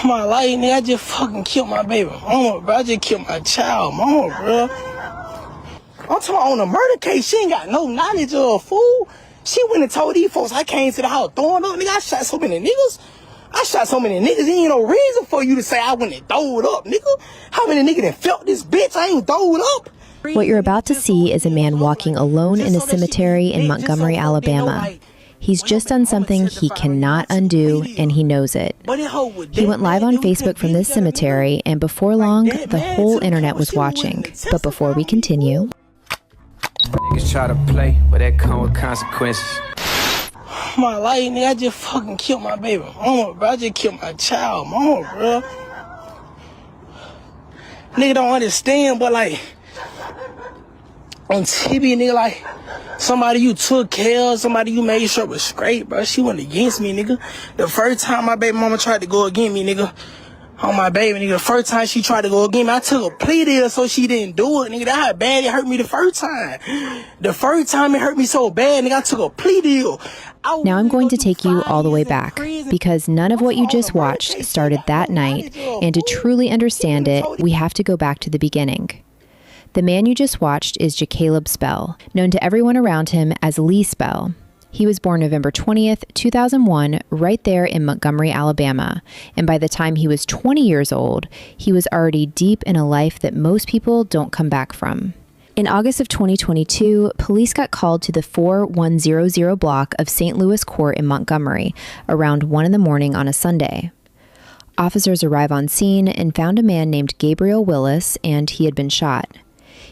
My life, nigga, I just fucking killed my baby mama, bro. I just killed my child mama, bro. I'm talking about on a murder case. She ain't got no knowledge of a fool. She went and told these folks I came to the house throwing up. Nigga, I shot so many niggas. There ain't no reason for you to say I went and throw it up, nigga. How many niggas that felt this bitch? I ain't throw it up. What you're about to see is a man walking alone in a cemetery in Montgomery, Alabama. He's just done something he cannot undo, and he knows it. He went live on Facebook from this cemetery, and before long, the whole internet was watching. But before we continue... Niggas try to play, but that come with consequences. My life, nigga, I just fucking killed my baby mama, bro. I just killed my child mama, bro. Nigga don't understand, but like, on TV, nigga, like, somebody you took care of, somebody you made sure was straight, bro. She went against me, nigga. The first time my baby mama tried to go against me, nigga, on my baby, nigga, the first time she tried to go against me, I took a plea deal so she didn't do it, nigga. That's how bad it hurt me the first time. The first time it hurt me so bad, nigga, I took a plea deal. Now I'm going to take you all the way back, because none of what you just watched started that night, and to truly understand it, we have to go back to the beginning. The man you just watched is Jakaleb Spell, known to everyone around him as Lee Spell. He was born November 20th, 2001, right there in Montgomery, Alabama, and by the time he was 20 years old, he was already deep in a life that most people don't come back from. In August of 2022, police got called to the 4100 block of St. Louis Court in Montgomery around 1 in the morning on a Sunday. Officers arrive on scene and found a man named Gabriel Willis, and he had been shot.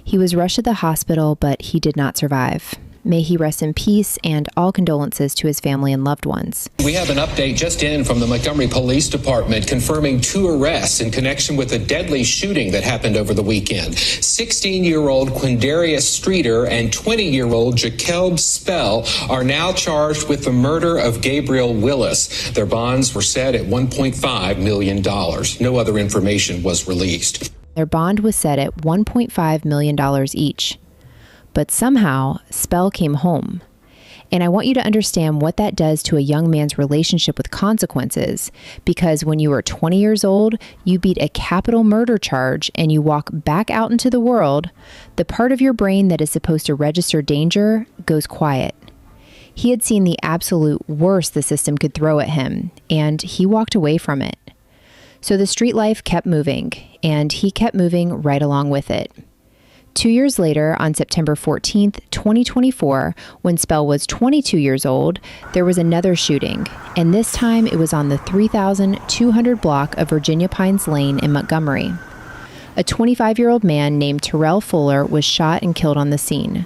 He was rushed to the hospital, but he did not survive. May he rest in peace, and all condolences to his family and loved ones. We have an update just in from the Montgomery Police Department confirming 2 arrests in connection with a deadly shooting that happened over the weekend. 16-year-old Quindarius Streeter and 20-year-old Jakaleb Spell are now charged with the murder of Gabriel Willis. Their bonds were set at $1.5 million. No other information was released. Their bond was set at $1.5 million each. But somehow, Spell came home. And I want you to understand what that does to a young man's relationship with consequences, because when you are 20 years old, you beat a capital murder charge and you walk back out into the world, the part of your brain that is supposed to register danger goes quiet. He had seen the absolute worst the system could throw at him, and he walked away from it. So the street life kept moving, and he kept moving right along with it. 2 years later, on September 14th, 2024, when Spell was 22 years old, there was another shooting, and this time it was on the 3200 block of Virginia Pines Lane in Montgomery. A 25-year-old man named Terrell Fuller was shot and killed on the scene.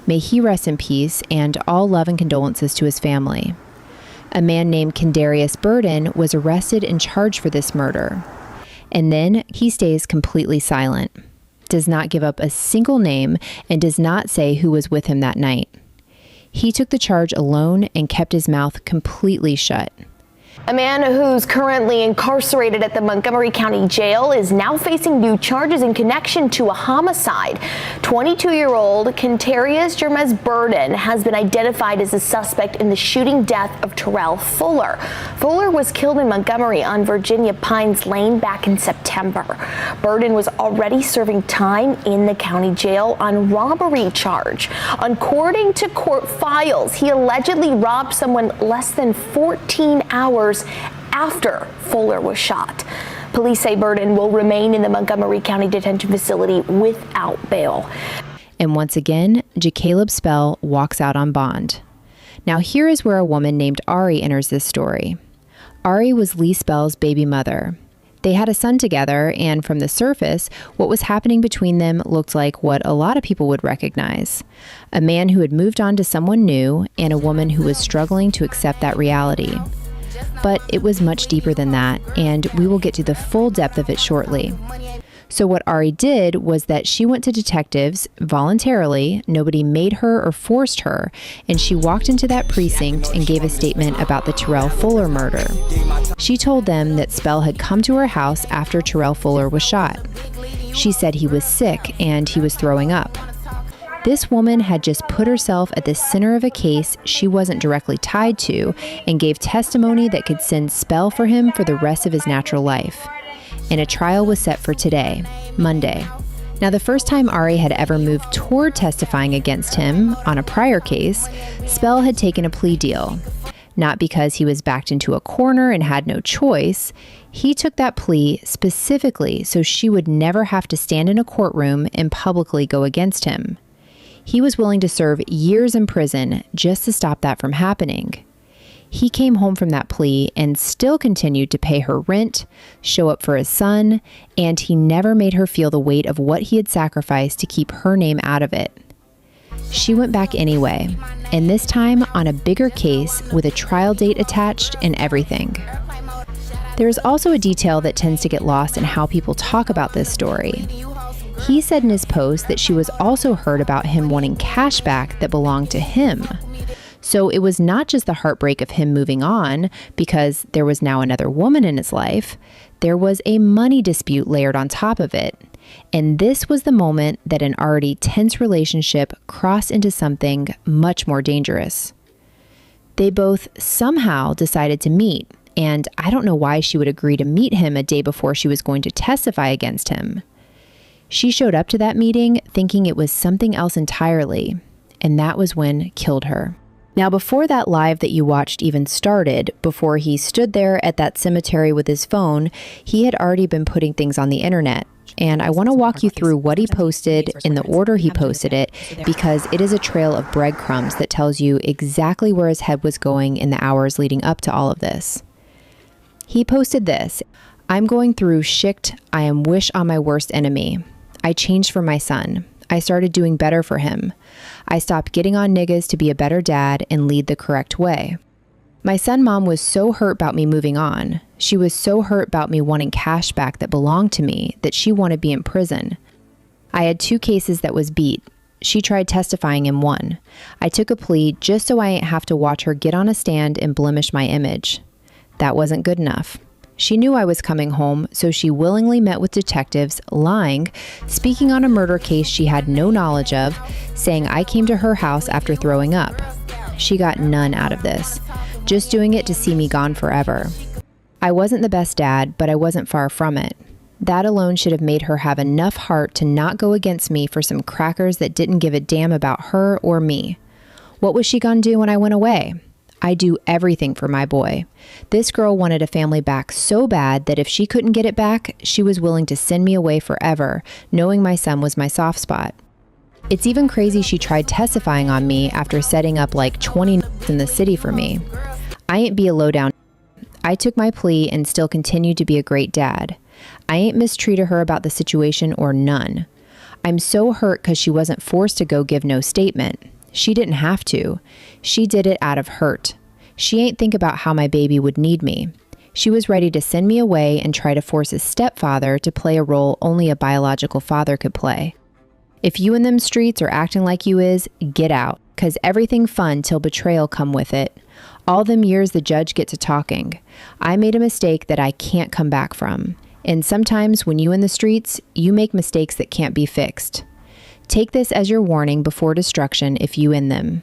May he rest in peace, and all love and condolences to his family. A man named Kendarius Burden was arrested and charged for this murder. And then he stays completely silent, does not give up a single name, and does not say who was with him that night. He took the charge alone and kept his mouth completely shut. A man who's currently incarcerated at the Montgomery County Jail is now facing new charges in connection to a homicide. 22-year-old Quindarius Jermez Burden has been identified as a suspect in the shooting death of Terrell Fuller. Fuller was killed in Montgomery on Virginia Pines Lane back in September. Burden was already serving time in the county jail on robbery charge. According to court files, he allegedly robbed someone less than 14 hours after Fuller was shot. Police say Burden will remain in the Montgomery County Detention Facility without bail. And once again, Jakaleb Spell walks out on bond. Now here is where a woman named Ari enters this story. Ari was Lee Spell's baby mother. They had a son together, and from the surface, what was happening between them looked like what a lot of people would recognize. A man who had moved on to someone new, and a woman who was struggling to accept that reality. But it was much deeper than that, and we will get to the full depth of it shortly. So what Ari did was that she went to detectives voluntarily. Nobody made her or forced her, and she walked into that precinct and gave a statement about the Terrell Fuller murder. She told them that Spell had come to her house after Terrell Fuller was shot. She said he was sick and he was throwing up. This woman had just put herself at the center of a case she wasn't directly tied to and gave testimony that could send spell for him for the rest of his natural life. And a trial was set for today, Monday. Now, the first time Ari had ever moved toward testifying against him on a prior case, Spell had taken a plea deal. Not because he was backed into a corner and had no choice. He took that plea specifically so she would never have to stand in a courtroom and publicly go against him. He was willing to serve years in prison just to stop that from happening. He came home from that plea and still continued to pay her rent, show up for his son, and he never made her feel the weight of what he had sacrificed to keep her name out of it. She went back anyway, and this time on a bigger case with a trial date attached and everything. There is also a detail that tends to get lost in how people talk about this story. He said in his post that she was also heard about him wanting cash back that belonged to him. So it was not just the heartbreak of him moving on because there was now another woman in his life. There was a money dispute layered on top of it. And this was the moment that an already tense relationship crossed into something much more dangerous. They both somehow decided to meet, and I don't know why she would agree to meet him a day before she was going to testify against him. She showed up to that meeting thinking it was something else entirely, and that was when killed her. Now, before that live that you watched even started, before he stood there at that cemetery with his phone, he had already been putting things on the internet. And I want to walk you through what he posted in the order he posted it, because it is a trail of breadcrumbs that tells you exactly where his head was going in the hours leading up to all of this. He posted this: "I'm going through shikt. I am wish on my worst enemy. I changed for my son. I started doing better for him. I stopped getting on niggas to be a better dad and lead the correct way. My son mom was so hurt about me moving on. She was so hurt about me wanting cash back that belonged to me that she wanted me in prison. I had 2 cases that was beat. She tried testifying in one. I took a plea just so I ain't have to watch her get on a stand and blemish my image. That wasn't good enough. She knew I was coming home, so she willingly met with detectives, lying, speaking on a murder case she had no knowledge of, saying I came to her house after throwing up. She got none out of this, just doing it to see me gone forever. I wasn't the best dad, but I wasn't far from it. That alone should have made her have enough heart to not go against me for some crackers that didn't give a damn about her or me. What was she gonna do when I went away? I do everything for my boy. This girl wanted a family back so bad that if she couldn't get it back, she was willing to send me away forever, knowing my son was my soft spot. It's even crazy she tried testifying on me after setting up like 20 in the city for me. I ain't be a lowdown. I took my plea and still continued to be a great dad. I ain't mistreated her about the situation or none. I'm so hurt because she wasn't forced to go give no statement. She didn't have to. She did it out of hurt. She ain't think about how my baby would need me. She was ready to send me away and try to force a stepfather to play a role only a biological father could play. If you in them streets are acting like you is, get out, 'cause everything fun till betrayal come with it. All them years the judge get to talking. I made a mistake that I can't come back from. And sometimes when you in the streets, you make mistakes that can't be fixed. Take this as your warning before destruction if you in them."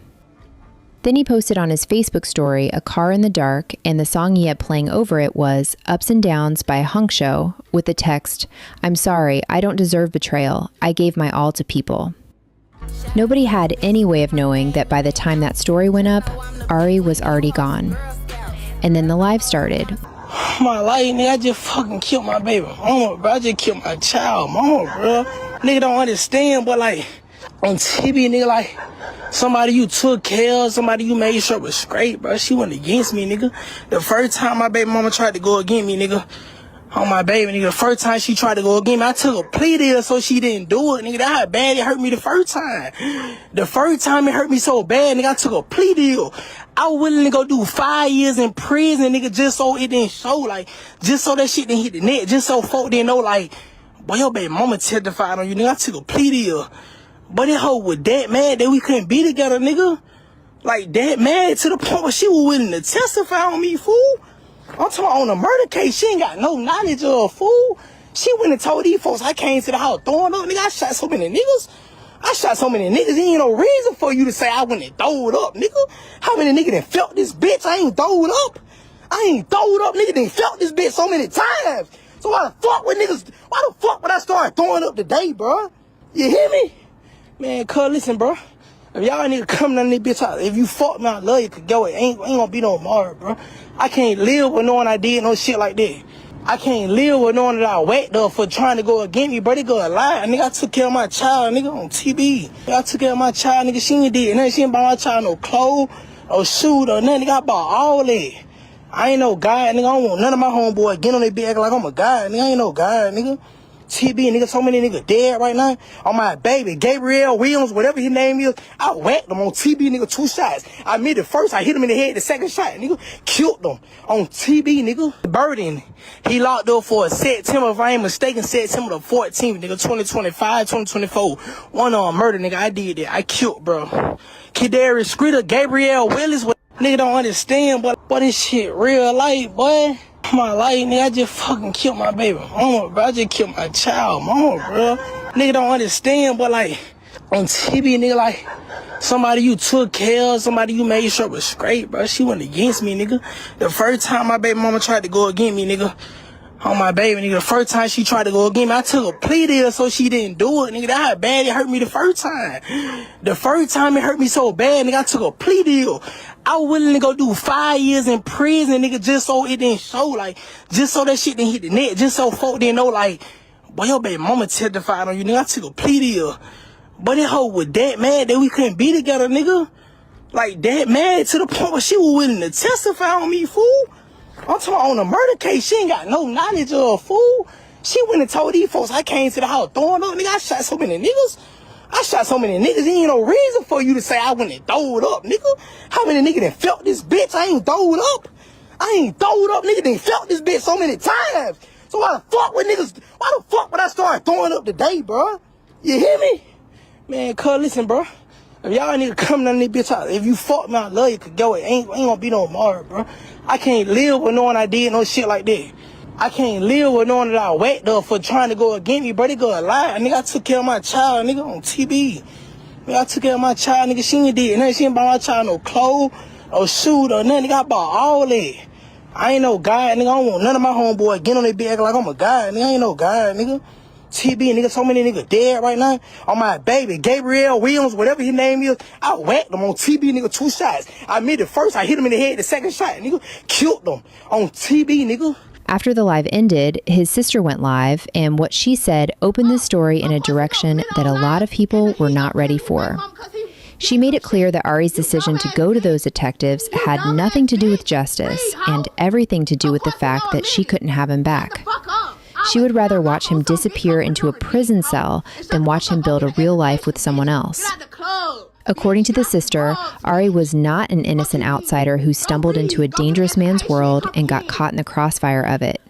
Then he posted on his Facebook story a car in the dark, and the song he had playing over it was Ups and Downs by Hunk Show with the text, "I'm sorry, I don't deserve betrayal. I gave my all to people." Nobody had any way of knowing that by the time that story went up, Ari was already gone. And then the live started. My life, nigga, I just fucking killed my baby mama, bro. I just killed my child mama, bro. Nigga don't understand, but like, on TV, nigga, like, somebody you took care of, somebody you made sure was straight, bro. She went against me, nigga. The first time my baby mama tried to go against me, nigga, on my baby, nigga, the first time she tried to go against me, I took a plea deal so she didn't do it, nigga. That's how bad it hurt me the first time. The first time it hurt me so bad, nigga, I took a plea deal. I was willing to go do 5 years in prison, nigga, just so it didn't show, like, just so that shit didn't hit the net, just so folk didn't know, like, boy, your baby mama testified on you, nigga. I took a plea deal. But that hoe was that mad that we couldn't be together, nigga. Like, that mad to the point where she was willing to testify on me, fool. I'm talking about on a murder case. She ain't got no knowledge of, fool. She went and told these folks I came to the house throwing up, nigga. I shot so many niggas. I shot so many niggas, ain't no reason for you to say I went and throw it up, nigga. How many niggas done felt this bitch? I ain't throw it up. I ain't throw it up, nigga done felt this bitch so many times. So why the fuck would niggas, why the fuck would I start throwing up today, bro? You hear me? Man, cuz, listen, bro. If y'all niggas come down this bitch, if you fuck me, I love you, could go, it ain't gonna be no more, bro. I can't live with knowing I did no shit like that. I can't live with knowing that I whacked up for trying to go against me, bro. They go a lie. Nigga, I took care of my child, nigga, on TV. I took care of my child, nigga. She ain't did nothing. She ain't buy my child no clothes, or shoes, or nothing. Nigga, I bought all that. I ain't no guy, nigga. I don't want none of my homeboys getting on their bed acting like I'm a guy, nigga. I ain't no guy, nigga. TB, nigga, so many niggas dead right now. On my baby, Gabriel Williams, whatever his name is, I whacked him on TB, nigga, 2 shots. I missed the first, I hit him in the head, the second shot, nigga, killed him on TB, nigga. Burden, he locked up for September, if I ain't mistaken, September the 14th, nigga, 2025, 2024. One murder, nigga, I did that. I killed, bro. Kadarius Streeter, Gabriel Willis, nigga don't understand, but this shit real life, boy. My life, nigga, I just fucking killed my baby mama, bro. I just killed my child mama, bro. Nigga don't understand, but like, on TV, nigga, like, somebody you took care of, somebody you made sure was straight, bro. She went against me, nigga. The first time my baby mama tried to go against me, nigga, on my baby, nigga, the first time she tried to go against me, I took a plea deal so she didn't do it, nigga. That's how bad it hurt me the first time. The first time it hurt me so bad, nigga, I took a plea deal. I was willing to go do 5 years in prison, nigga, just so it didn't show, like, just so that shit didn't hit the net, just so folk didn't know, like, boy, your baby mama testified on you, nigga. I took a plea deal. But that hoe was that mad that we couldn't be together, nigga. Like, that mad to the point where she was willing to testify on me, fool. I'm talking about on a murder case, she ain't got no knowledge of a fool. She went and told these folks I came to the house throwing up, nigga. I shot so many niggas. I shot so many niggas, ain't no reason for you to say I went and throw it up, nigga. How many niggas done felt this bitch? I ain't throw it up. I ain't throw it up, nigga done felt this bitch so many times. So why the fuck would niggas, why the fuck would I start throwing up today, bro? You hear me? Man, cuz, listen, bro. If y'all niggas come down this bitch, if you fuck me, I love you, could go, it ain't gonna be no more, bro. I can't live with knowing I did no shit like that. I can't live with knowing that I whacked up for trying to go against me, bro. They go a lie. Nigga, I took care of my child, nigga, on TV. Nigga, I took care of my child, nigga. She ain't did nothing. She ain't buy my child no clothes, or shoes, or nothing. Nigga, I bought all that. I ain't no guy, nigga. I don't want none of my homeboys getting on their bed acting like I'm a guy, nigga. I ain't no guy, nigga. TB, nigga, so many niggas dead right now. On my baby, Gabriel Williams, whatever his name is, I whacked him on TB, nigga, 2 shots. I missed the first, I hit him in the head, the second shot, nigga, killed him on TB, nigga. After the live ended, his sister went live, and what she said opened the story in a direction that a lot of people were not ready for. She made it clear that Ari's decision to go to those detectives had nothing to do with justice and everything to do with the fact that she couldn't have him back. She would rather watch him disappear into a prison cell than watch him build a real life with someone else. According to the sister, Ari was not an innocent outsider who stumbled into a dangerous man's world and got caught in the crossfire of it.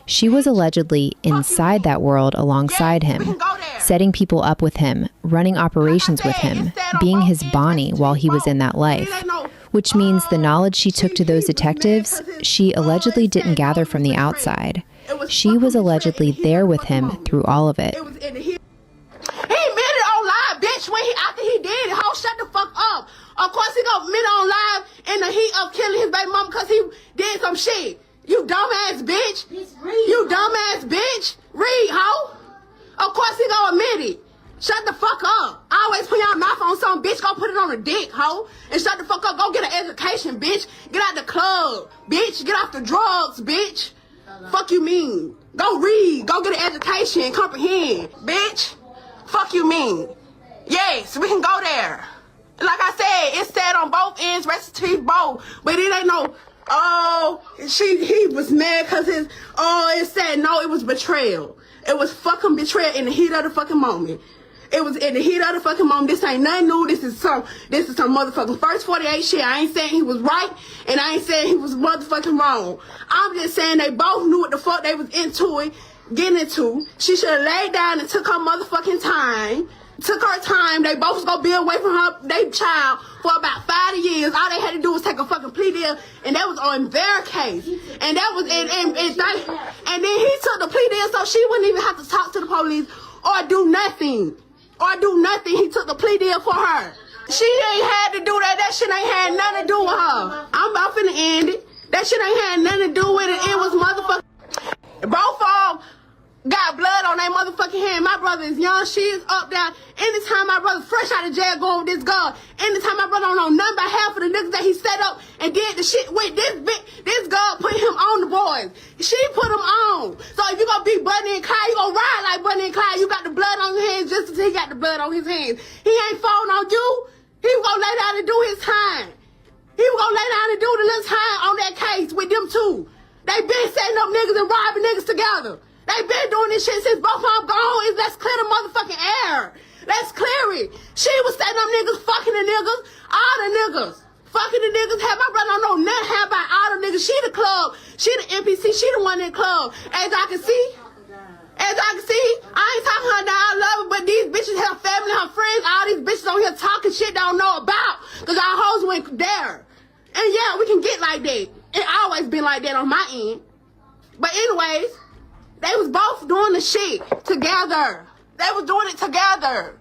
She was allegedly inside that world alongside him, setting people up with him, running operations with him, being his Bonnie while he was in that life. Which means the knowledge she took to those detectives, she allegedly didn't gather from the outside. She was allegedly there with him through all of it. He admitted it on live, bitch, after he did it. Ho, shut the fuck up. Of course he gonna admit it on live in the heat of killing his baby mama because he did some shit. You dumbass bitch. You dumbass bitch. Read, ho. Of course he gonna admit it. Shut the fuck up. Always put your mouth on something, bitch. Go put it on the dick, ho. And shut the fuck up. Go get an education, bitch. Get out the club, bitch. Get off the drugs, bitch. Fuck you mean. Go read. Go get an education and comprehend, bitch. Fuck you mean. Yes, we can go there. Like I said, it's said on both ends, recipe both. But it ain't no, he was mad because it said, no, it was betrayal. It was fucking betrayal in the heat of the fucking moment. It was in the heat of the fucking moment. This ain't nothing new. This is some motherfucking first 48 shit. I ain't saying he was right, and I ain't saying he was motherfucking wrong. I'm just saying they both knew what the fuck they was getting into. She should have laid down and took her motherfucking time. Took her time. They both was gonna be away from her, their child, for about 5 years. All they had to do was take a fucking plea deal, and that was on their case. And that was, and then he took the plea deal so she wouldn't even have to talk to the police or do nothing. or do nothing. He took the plea deal for her. She ain't had to do that. That shit ain't had nothing to do with her. I'm about finna end it. That shit ain't had nothing to do with it. It was motherfucking... Both of them got blood on their motherfucking hand. My brother is young. She is up there. Anytime my brother fresh out of jail going with this girl, anytime my brother don't know nothing about half of the niggas that he set up and did the shit with, this girl put him on the boys. She put him on. So if you gonna be Bunny and Clyde, you gonna ride like Bunny and Clyde. You got the blood on your hands just as he got the blood on his hands. He ain't falling on you. He was gonna lay down and do his time. He was gonna lay down and do the little time on that case with them two. They been setting up niggas and robbing niggas together. They been doing this shit since both of them gone. Let's clear the motherfucking air. Let's clear it. She was setting up niggas, fucking the niggas, all the niggas. Fucking the niggas. Have my brother don't know nothing about all the niggas. She the club. She the NPC. She the one in the club. As I can see, I ain't talking her down, I love her, but these bitches, her family, her friends, all these bitches on here talking shit they don't know about. Because our hoes went there. And yeah, we can get like that. It always been like that on my end. But anyways, they was both doing the shit together. They was doing it together.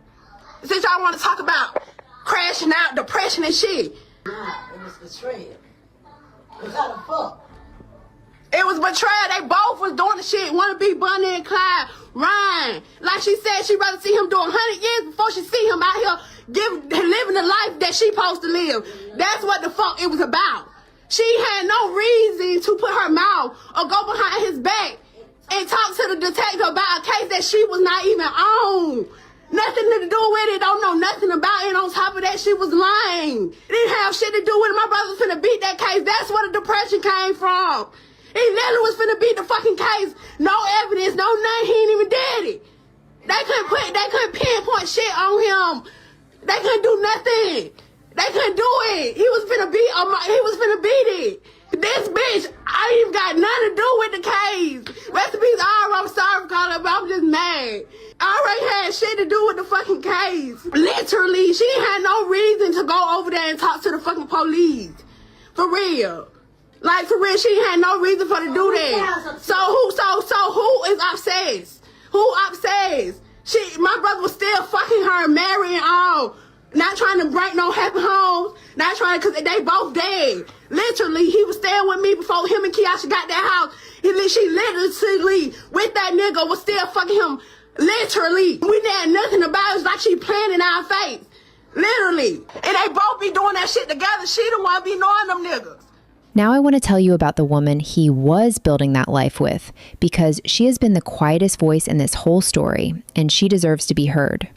Since y'all want to talk about crashing out, depression and shit. Nah, it was betrayal. It was how the fuck. It was betrayal. They both was doing the shit. Want to be Bunny and Clyde. Ryan. Like she said, she'd rather see him do 100 years before she see him out here living the life that she supposed to live. That's what the fuck it was about. She had no reason to put her mouth or go behind his back and talk to the detective about a case that she was not even on. Nothing to do with it. Don't know nothing about it. On top of that, she was lying. It didn't have shit to do with it. My brother was finna beat that case. That's where the depression came from. He literally was finna beat the fucking case. No evidence, no nothing. He ain't even did it. They couldn't pinpoint shit on him. They couldn't do nothing. They couldn't do it. He was finna beat it. This bitch, I ain't even got nothing to do with the case. Rest in peace, I'm sorry for calling her, but I'm just mad. I already had shit to do with the fucking case. Literally, she had no reason to go over there and talk to the fucking police. For real. Like, for real, she had no reason for her to do that. So who is obsessed? Who obsessed? My brother was still fucking her, marrying all. Not trying to break no happy homes. Not trying, because they both dead. Literally, he was staying with me before him and Kiasha got that house. She literally, with that nigga, was still fucking him. Literally. We didn't have nothing about it. It's like she playing in our face. Literally. And they both be doing that shit together. She the one be knowing them niggas. Now I want to tell you about the woman he was building that life with, because she has been the quietest voice in this whole story, and she deserves to be heard.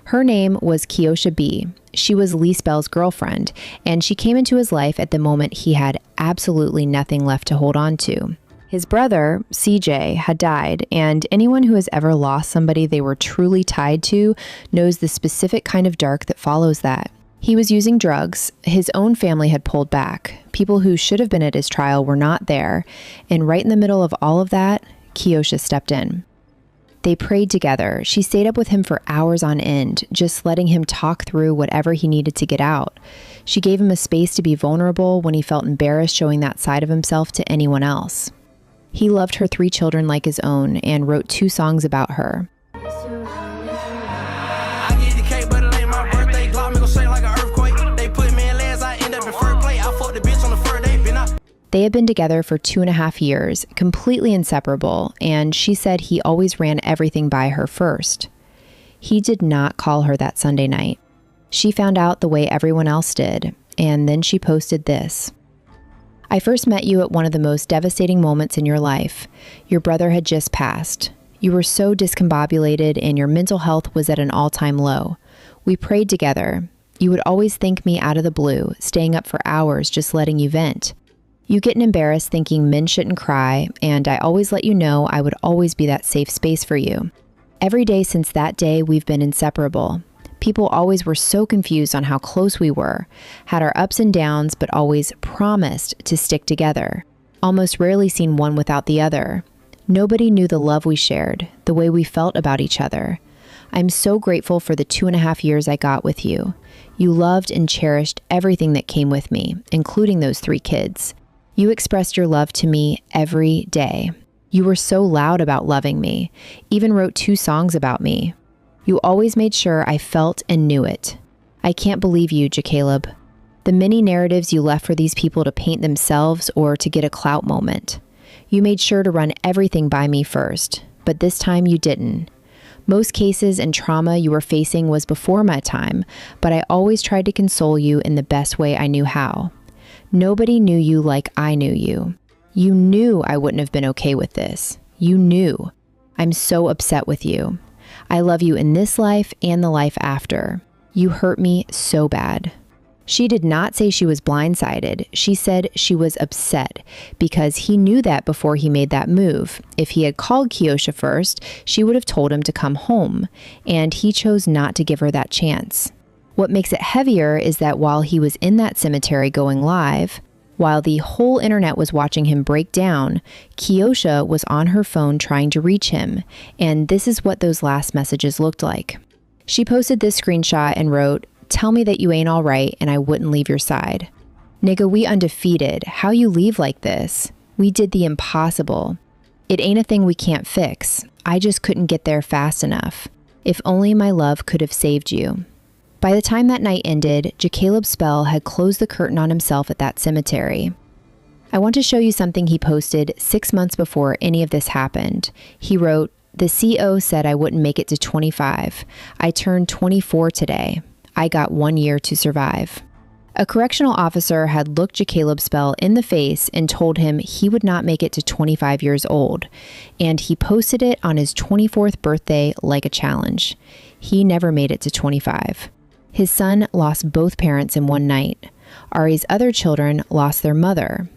Her name was Kiosha B. She was Lee Spell's girlfriend, and she came into his life at the moment he had absolutely nothing left to hold on to. His brother, CJ, had died, and anyone who has ever lost somebody they were truly tied to knows the specific kind of dark that follows that. He was using drugs, his own family had pulled back, people who should have been at his trial were not there, and right in the middle of all of that, Kiosha stepped in. They prayed together. She stayed up with him for hours on end, just letting him talk through whatever he needed to get out. She gave him a space to be vulnerable when he felt embarrassed showing that side of himself to anyone else. He loved her 3 children like his own and wrote 2 songs about her. They had been together for 2.5 years, completely inseparable, and she said he always ran everything by her first. He did not call her that Sunday night. She found out the way everyone else did, and then she posted this. I first met you at one of the most devastating moments in your life. Your brother had just passed. You were so discombobulated and your mental health was at an all-time low. We prayed together. You would always thank me out of the blue, staying up for hours just letting you vent. You getting embarrassed thinking men shouldn't cry, and I always let you know I would always be that safe space for you. Every day since that day, we've been inseparable. People always were so confused on how close we were, had our ups and downs, but always promised to stick together. Almost rarely seen one without the other. Nobody knew the love we shared, the way we felt about each other. I'm so grateful for the 2.5 years I got with you. You loved and cherished everything that came with me, including those 3 kids. You expressed your love to me every day. You were so loud about loving me, even wrote 2 songs about me. You always made sure I felt and knew it. I can't believe you, Jacaleb. The many narratives you left for these people to paint themselves or to get a clout moment. You made sure to run everything by me first, but this time you didn't. Most cases and trauma you were facing was before my time, but I always tried to console you in the best way I knew how. Nobody knew you like I knew you. You knew I wouldn't have been okay with this. You knew. I'm so upset with you. I love you in this life and the life after. You hurt me so bad. She did not say she was blindsided. She said she was upset because he knew that before he made that move. If he had called Kiosha first, she would have told him to come home, and he chose not to give her that chance. What makes it heavier is that while he was in that cemetery going live, while the whole internet was watching him break down, Kiosha was on her phone trying to reach him, and this is what those last messages looked like. She posted this screenshot and wrote, "Tell me that you ain't all right and I wouldn't leave your side. Nigga, we undefeated. How you leave like this? We did the impossible. It ain't a thing we can't fix. I just couldn't get there fast enough. If only my love could have saved you." By the time that night ended, Jacaleb Spell had closed the curtain on himself at that cemetery. I want to show you something he posted 6 months before any of this happened. He wrote, "The CO said I wouldn't make it to 25. I turned 24 today. I got 1 year to survive." A correctional officer had looked Jacaleb Spell in the face and told him he would not make it to 25 years old, and he posted it on his 24th birthday like a challenge. He never made it to 25. His son lost both parents in one night. Ari's other children lost their mother.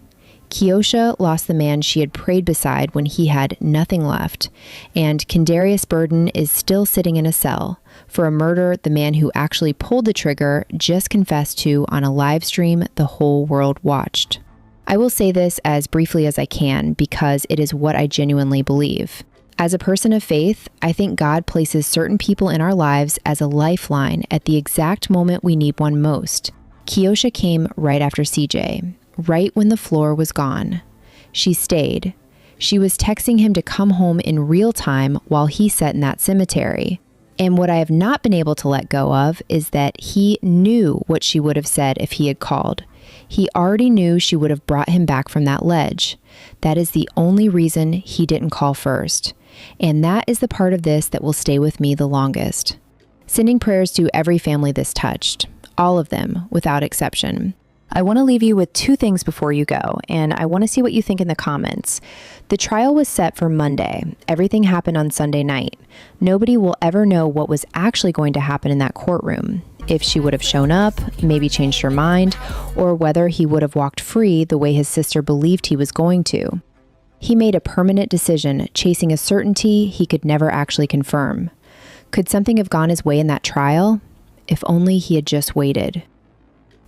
Kiosha lost the man she had prayed beside when he had nothing left, and Kendarius Burden is still sitting in a cell for a murder the man who actually pulled the trigger just confessed to on a live stream the whole world watched. I will say this as briefly as I can because it is what I genuinely believe. As a person of faith, I think God places certain people in our lives as a lifeline at the exact moment we need one most. Kiosha came right after CJ. Right when the floor was gone. She stayed. She was texting him to come home in real time while he sat in that cemetery. And what I have not been able to let go of is that he knew what she would have said if he had called. He already knew she would have brought him back from that ledge. That is the only reason he didn't call first. And that is the part of this that will stay with me the longest. Sending prayers to every family this touched. All of them, without exception. I want to leave you with 2 things before you go, and I want to see what you think in the comments. The trial was set for Monday. Everything happened on Sunday night. Nobody will ever know what was actually going to happen in that courtroom. If she would have shown up, maybe changed her mind, or whether he would have walked free the way his sister believed he was going to. He made a permanent decision, chasing a certainty he could never actually confirm. Could something have gone his way in that trial? If only he had just waited.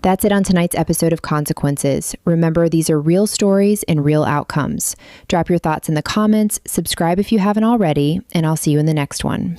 That's it on tonight's episode of Consequences. Remember, these are real stories and real outcomes. Drop your thoughts in the comments, subscribe if you haven't already, and I'll see you in the next one.